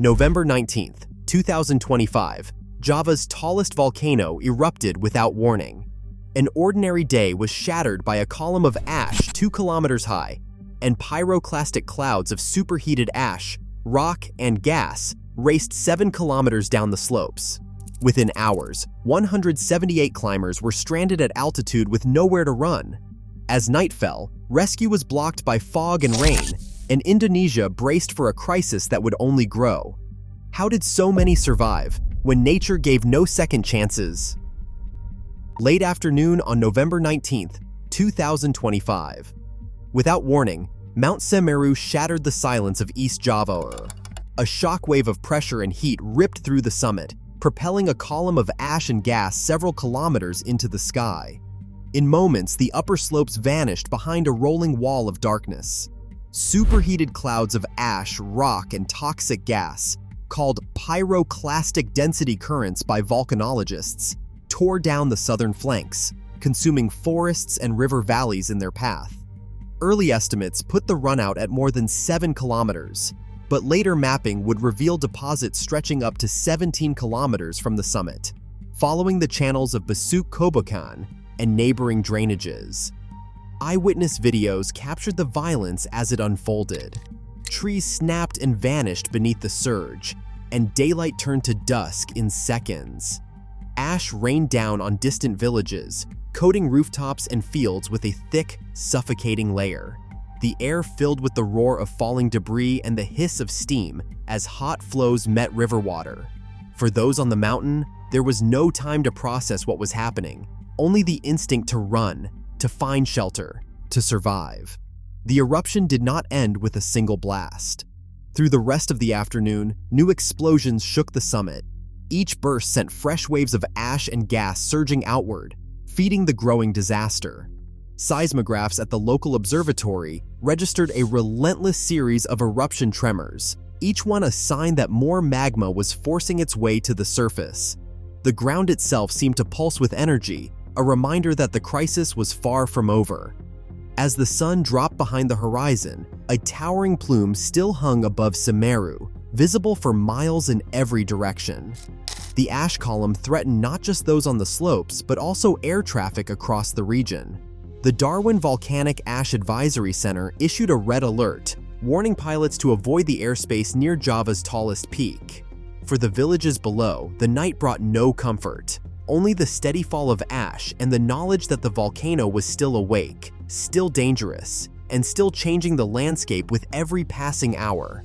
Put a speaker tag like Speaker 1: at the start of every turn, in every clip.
Speaker 1: November 19th, 2025, Java's tallest volcano erupted without warning. An ordinary day was shattered by a column of ash 2 kilometers high, and pyroclastic clouds of superheated ash, rock, and gas raced 7 kilometers down the slopes. Within hours, 178 climbers were stranded at altitude with nowhere to run. As night fell, rescue was blocked by fog and rain, and Indonesia braced for a crisis that would only grow. How did so many survive when nature gave no second chances? Late afternoon on November 19th, 2025. Without warning, Mount Semeru shattered the silence of East Java. A shockwave of pressure and heat ripped through the summit, propelling a column of ash and gas several kilometers into the sky. In moments, the upper slopes vanished behind a rolling wall of darkness. Superheated clouds of ash, rock, and toxic gas, called pyroclastic density currents by volcanologists, tore down the southern flanks, consuming forests and river valleys in their path. Early estimates put the runout at more than 7 kilometers, but later mapping would reveal deposits stretching up to 17 kilometers from the summit, following the channels of Besuk Kobokan and neighboring drainages. Eyewitness videos captured the violence as it unfolded. Trees snapped and vanished beneath the surge, and daylight turned to dusk in seconds. Ash rained down on distant villages, coating rooftops and fields with a thick, suffocating layer. The air filled with the roar of falling debris and the hiss of steam as hot flows met river water. For those on the mountain, there was no time to process what was happening, only the instinct to run, to find shelter, to survive. The eruption did not end with a single blast. Through the rest of the afternoon, new explosions shook the summit. Each burst sent fresh waves of ash and gas surging outward, feeding the growing disaster. Seismographs at the local observatory registered a relentless series of eruption tremors, each one a sign that more magma was forcing its way to the surface. The ground itself seemed to pulse with energy, a reminder that the crisis was far from over. As the sun dropped behind the horizon, a towering plume still hung above Semeru, visible for miles in every direction. The ash column threatened not just those on the slopes, but also air traffic across the region. The Darwin Volcanic Ash Advisory Center issued a red alert, warning pilots to avoid the airspace near Java's tallest peak. For the villages below, the night brought no comfort, only the steady fall of ash and the knowledge that the volcano was still awake, still dangerous, and still changing the landscape with every passing hour.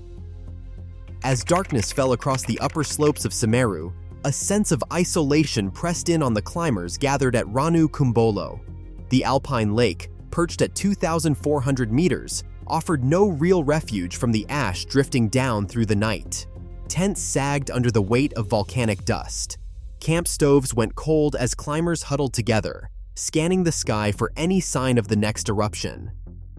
Speaker 1: As darkness fell across the upper slopes of Semeru, a sense of isolation pressed in on the climbers gathered at Ranu Kumbolo. The alpine lake, perched at 2,400 meters, offered no real refuge from the ash drifting down through the night. Tents sagged under the weight of volcanic dust. Camp stoves went cold as climbers huddled together, scanning the sky for any sign of the next eruption.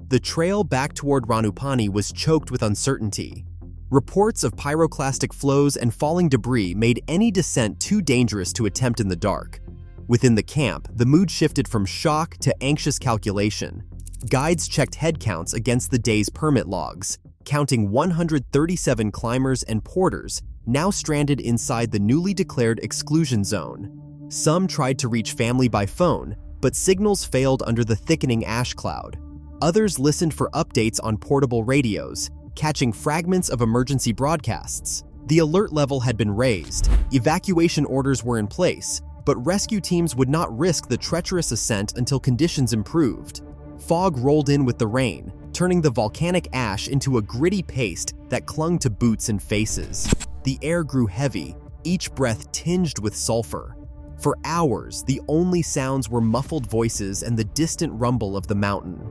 Speaker 1: The trail back toward Ranupani was choked with uncertainty. Reports of pyroclastic flows and falling debris made any descent too dangerous to attempt in the dark. Within the camp, the mood shifted from shock to anxious calculation. Guides checked head counts against the day's permit logs, counting 137 climbers and porters now stranded inside the newly declared exclusion zone. Some tried to reach family by phone, but signals failed under the thickening ash cloud. Others listened for updates on portable radios, catching fragments of emergency broadcasts. The alert level had been raised, evacuation orders were in place, but rescue teams would not risk the treacherous ascent until conditions improved. Fog rolled in with the rain, turning the volcanic ash into a gritty paste that clung to boots and faces. The air grew heavy, each breath tinged with sulfur. For hours, the only sounds were muffled voices and the distant rumble of the mountain.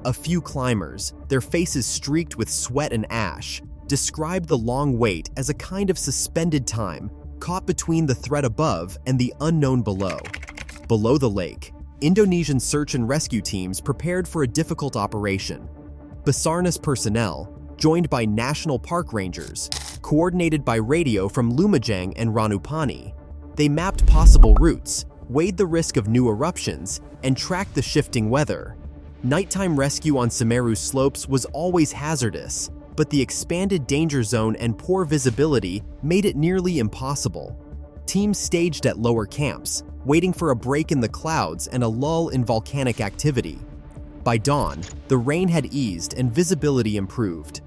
Speaker 1: A few climbers, their faces streaked with sweat and ash, described the long wait as a kind of suspended time, caught between the threat above and the unknown below. Below the lake, Indonesian search and rescue teams prepared for a difficult operation. Basarnas personnel, joined by national park rangers, coordinated by radio from Lumajang and Ranupani. They mapped possible routes, weighed the risk of new eruptions, and tracked the shifting weather. Nighttime rescue on Semeru slopes was always hazardous, but the expanded danger zone and poor visibility made it nearly impossible. Teams staged at lower camps, waiting for a break in the clouds and a lull in volcanic activity. By dawn, the rain had eased and visibility improved.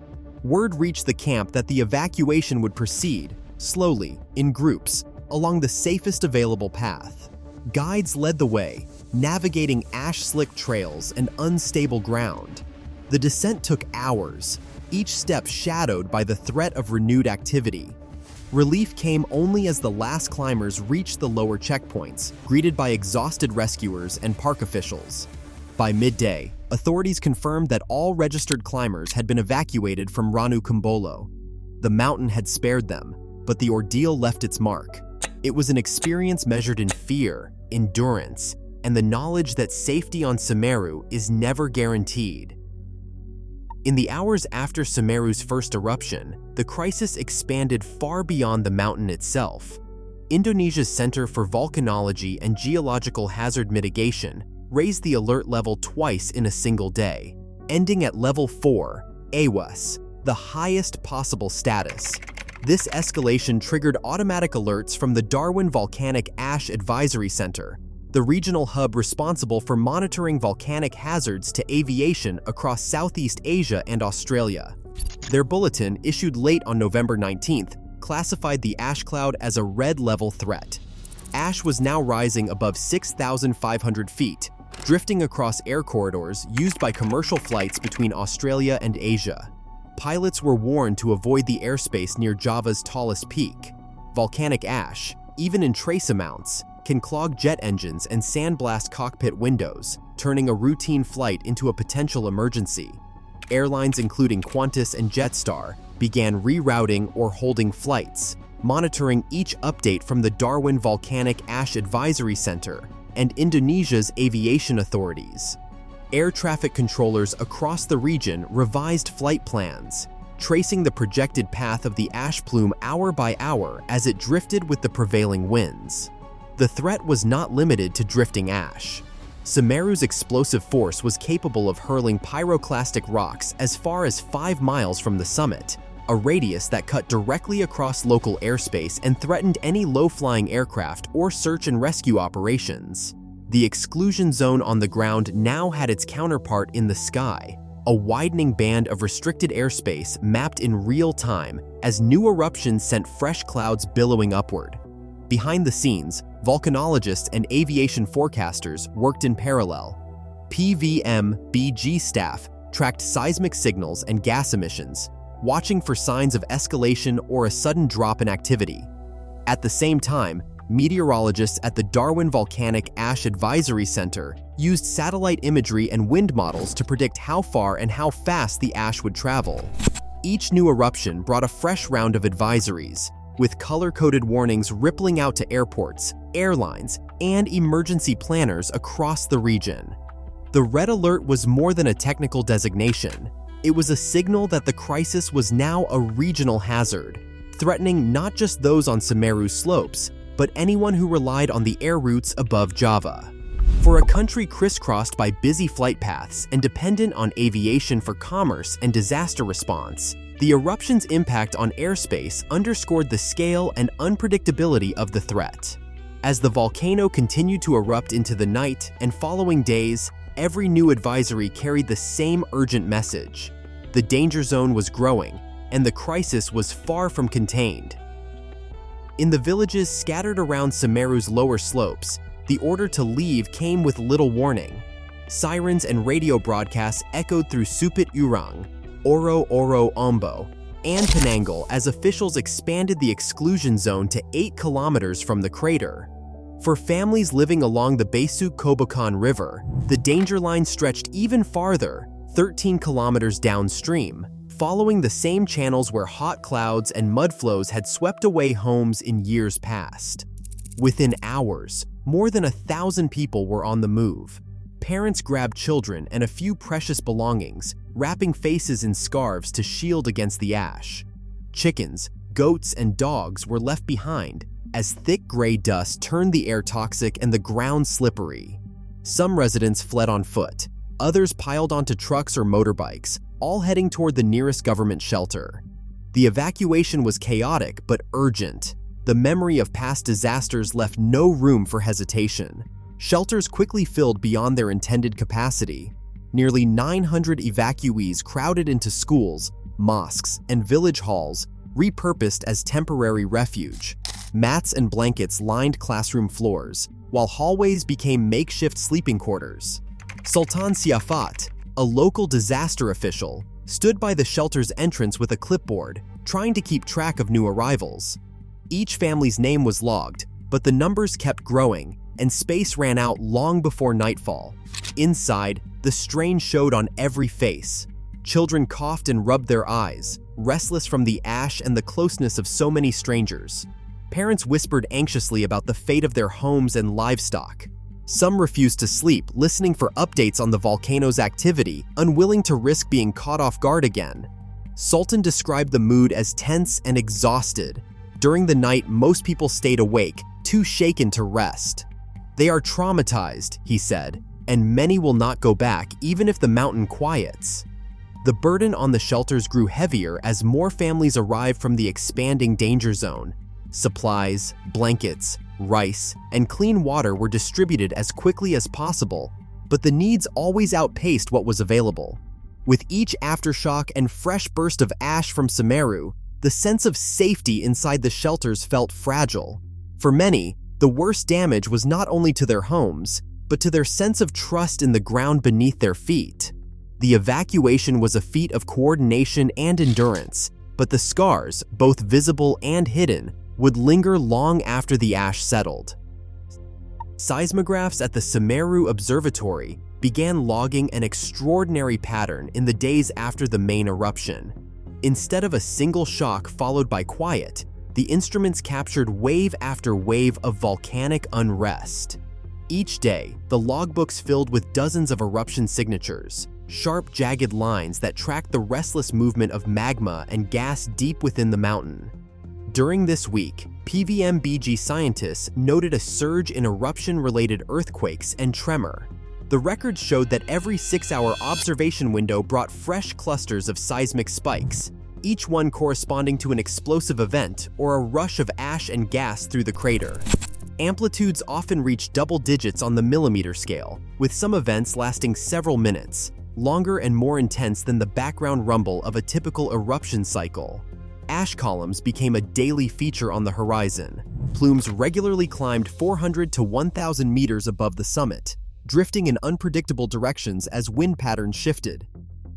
Speaker 1: Word reached the camp that the evacuation would proceed, slowly, in groups, along the safest available path. Guides led the way, navigating ash-slick trails and unstable ground. The descent took hours, each step shadowed by the threat of renewed activity. Relief came only as the last climbers reached the lower checkpoints, greeted by exhausted rescuers and park officials. By midday, authorities confirmed that all registered climbers had been evacuated from Ranu Kumbolo. The mountain had spared them, but the ordeal left its mark. It was an experience measured in fear, endurance, and the knowledge that safety on Semeru is never guaranteed. In the hours after Semeru's first eruption, the crisis expanded far beyond the mountain itself. Indonesia's Center for Volcanology and Geological Hazard Mitigation raised the alert level twice in a single day, ending at level 4, AWAS, the highest possible status. This escalation triggered automatic alerts from the Darwin Volcanic Ash Advisory Center, the regional hub responsible for monitoring volcanic hazards to aviation across Southeast Asia and Australia. Their bulletin, issued late on November 19th, classified the ash cloud as a red-level threat. Ash was now rising above 6,500 feet, drifting across air corridors used by commercial flights between Australia and Asia. Pilots were warned to avoid the airspace near Java's tallest peak. Volcanic ash, even in trace amounts, can clog jet engines and sandblast cockpit windows, turning a routine flight into a potential emergency. Airlines including Qantas and Jetstar began rerouting or holding flights, monitoring each update from the Darwin Volcanic Ash Advisory Center and Indonesia's aviation authorities. Air traffic controllers across the region revised flight plans, tracing the projected path of the ash plume hour by hour as it drifted with the prevailing winds. The threat was not limited to drifting ash. Semeru's explosive force was capable of hurling pyroclastic rocks as far as 5 miles from the summit, a radius that cut directly across local airspace and threatened any low-flying aircraft or search and rescue operations. The exclusion zone on the ground now had its counterpart in the sky, a widening band of restricted airspace mapped in real time as new eruptions sent fresh clouds billowing upward. Behind the scenes, volcanologists and aviation forecasters worked in parallel. PVM-BG staff tracked seismic signals and gas emissions, watching for signs of escalation or a sudden drop in activity. At the same time, meteorologists at the Darwin Volcanic Ash Advisory Center used satellite imagery and wind models to predict how far and how fast the ash would travel. Each new eruption brought a fresh round of advisories, with color-coded warnings rippling out to airports, airlines, and emergency planners across the region. The red alert was more than a technical designation. It was a signal that the crisis was now a regional hazard, threatening not just those on Semeru's slopes, but anyone who relied on the air routes above Java. For a country crisscrossed by busy flight paths and dependent on aviation for commerce and disaster response, the eruption's impact on airspace underscored the scale and unpredictability of the threat. As the volcano continued to erupt into the night and following days, every new advisory carried the same urgent message. The danger zone was growing, and the crisis was far from contained. In the villages scattered around Semeru's lower slopes, the order to leave came with little warning. Sirens and radio broadcasts echoed through Supit Urang, Oro Oro Ombo, and Penanggal as officials expanded the exclusion zone to 8 kilometers from the crater. For families living along the Besuk Kobokan River, the danger line stretched even farther, 13 kilometers downstream, following the same channels where hot clouds and mud flows had swept away homes in years past. Within hours, more than 1,000 people were on the move. Parents grabbed children and a few precious belongings, wrapping faces in scarves to shield against the ash. Chickens, goats, and dogs were left behind as thick gray dust turned the air toxic and the ground slippery. Some residents fled on foot, others piled onto trucks or motorbikes, all heading toward the nearest government shelter. The evacuation was chaotic but urgent. The memory of past disasters left no room for hesitation. Shelters quickly filled beyond their intended capacity. Nearly 900 evacuees crowded into schools, mosques, and village halls, repurposed as temporary refuge. Mats and blankets lined classroom floors, while hallways became makeshift sleeping quarters. Sultan Siafat, a local disaster official, stood by the shelter's entrance with a clipboard, trying to keep track of new arrivals. Each family's name was logged, but the numbers kept growing, and space ran out long before nightfall. Inside, the strain showed on every face. Children coughed and rubbed their eyes, restless from the ash and the closeness of so many strangers. Parents whispered anxiously about the fate of their homes and livestock. Some refused to sleep, listening for updates on the volcano's activity, unwilling to risk being caught off guard again. Sultan described the mood as tense and exhausted. During the night, most people stayed awake, too shaken to rest. "They are traumatized," he said, "and many will not go back even if the mountain quiets." The burden on the shelters grew heavier as more families arrived from the expanding danger zone. Supplies, blankets, rice, and clean water were distributed as quickly as possible, but the needs always outpaced what was available. With each aftershock and fresh burst of ash from Semeru, the sense of safety inside the shelters felt fragile. For many, the worst damage was not only to their homes, but to their sense of trust in the ground beneath their feet. The evacuation was a feat of coordination and endurance, but the scars, both visible and hidden, would linger long after the ash settled. Seismographs at the Semeru Observatory began logging an extraordinary pattern in the days after the main eruption. Instead of a single shock followed by quiet, the instruments captured wave after wave of volcanic unrest. Each day, the logbooks filled with dozens of eruption signatures, sharp, jagged lines that tracked the restless movement of magma and gas deep within the mountain. During this week, PVMBG scientists noted a surge in eruption-related earthquakes and tremor. The records showed that every 6-hour observation window brought fresh clusters of seismic spikes, each one corresponding to an explosive event or a rush of ash and gas through the crater. Amplitudes often reached double digits on the millimeter scale, with some events lasting several minutes, longer and more intense than the background rumble of a typical eruption cycle. Ash columns became a daily feature on the horizon. Plumes regularly climbed 400 to 1,000 meters above the summit, drifting in unpredictable directions as wind patterns shifted.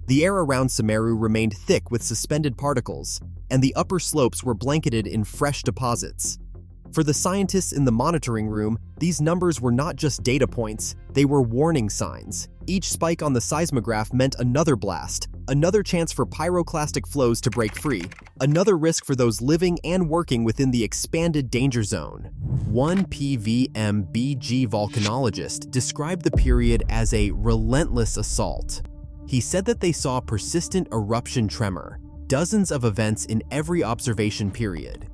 Speaker 1: The air around Semeru remained thick with suspended particles, and the upper slopes were blanketed in fresh deposits. For the scientists in the monitoring room, these numbers were not just data points, they were warning signs. Each spike on the seismograph meant another blast, another chance for pyroclastic flows to break free, another risk for those living and working within the expanded danger zone. One PVMBG volcanologist described the period as a relentless assault. He said that they saw persistent eruption tremor, dozens of events in every observation period.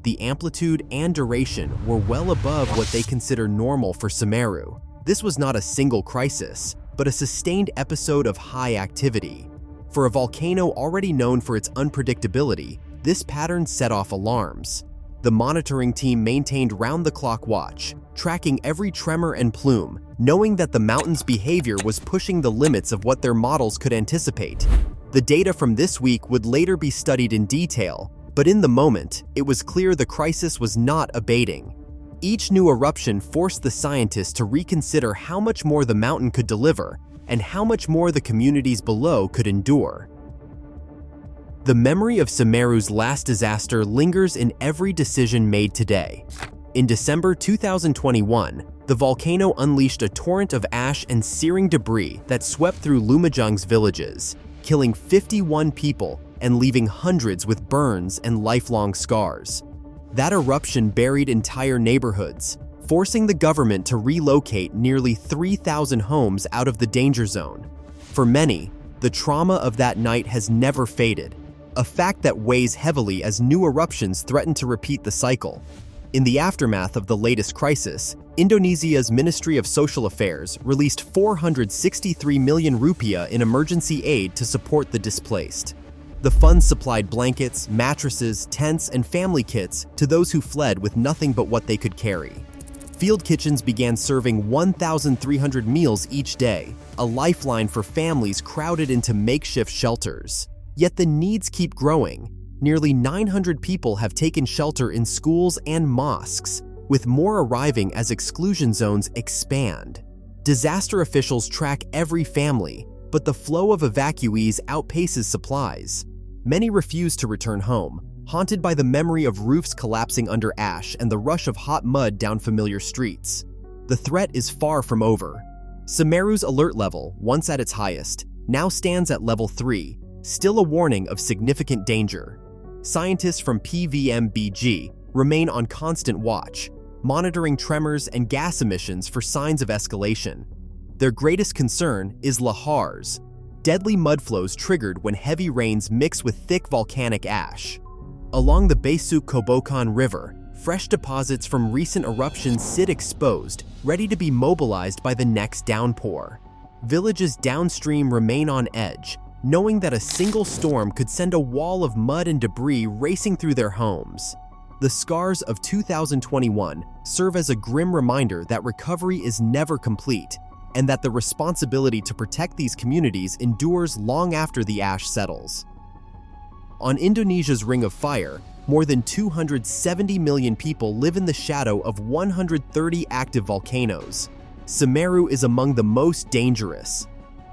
Speaker 1: The amplitude and duration were well above what they consider normal for Semeru. This was not a single crisis, but a sustained episode of high activity. For a volcano already known for its unpredictability, this pattern set off alarms. The monitoring team maintained round-the-clock watch, tracking every tremor and plume, knowing that the mountain's behavior was pushing the limits of what their models could anticipate. The data from this week would later be studied in detail, but in the moment, it was clear the crisis was not abating. Each new eruption forced the scientists to reconsider how much more the mountain could deliver and how much more the communities below could endure. The memory of Semeru's last disaster lingers in every decision made today. In December 2021, the volcano unleashed a torrent of ash and searing debris that swept through Lumajang's villages, killing 51 people and leaving hundreds with burns and lifelong scars. That eruption buried entire neighborhoods, forcing the government to relocate nearly 3,000 homes out of the danger zone. For many, the trauma of that night has never faded, a fact that weighs heavily as new eruptions threaten to repeat the cycle. In the aftermath of the latest crisis, Indonesia's Ministry of Social Affairs released 463 million rupiah in emergency aid to support the displaced. The funds supplied blankets, mattresses, tents, and family kits to those who fled with nothing but what they could carry. Field kitchens began serving 1,300 meals each day, a lifeline for families crowded into makeshift shelters. Yet the needs keep growing. Nearly 900 people have taken shelter in schools and mosques, with more arriving as exclusion zones expand. Disaster officials track every family, but the flow of evacuees outpaces supplies. Many refuse to return home, haunted by the memory of roofs collapsing under ash and the rush of hot mud down familiar streets. The threat is far from over. Semeru's alert level, once at its highest, now stands at level 3, still a warning of significant danger. Scientists from PVMBG remain on constant watch, monitoring tremors and gas emissions for signs of escalation. Their greatest concern is lahars, deadly mudflows triggered when heavy rains mix with thick volcanic ash. Along the Besuk Kobokan River, fresh deposits from recent eruptions sit exposed, ready to be mobilized by the next downpour. Villages downstream remain on edge, knowing that a single storm could send a wall of mud and debris racing through their homes. The scars of 2021 serve as a grim reminder that recovery is never complete, and that the responsibility to protect these communities endures long after the ash settles. On Indonesia's Ring of Fire, more than 270 million people live in the shadow of 130 active volcanoes. Semeru is among the most dangerous.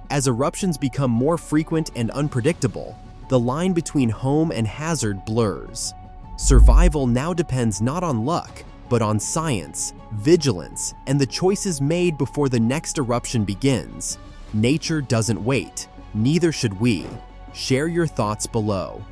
Speaker 1: As eruptions become more frequent and unpredictable, the line between home and hazard blurs. Survival now depends not on luck, but on science, vigilance, and the choices made before the next eruption begins. Nature doesn't wait, neither should we. Share your thoughts below.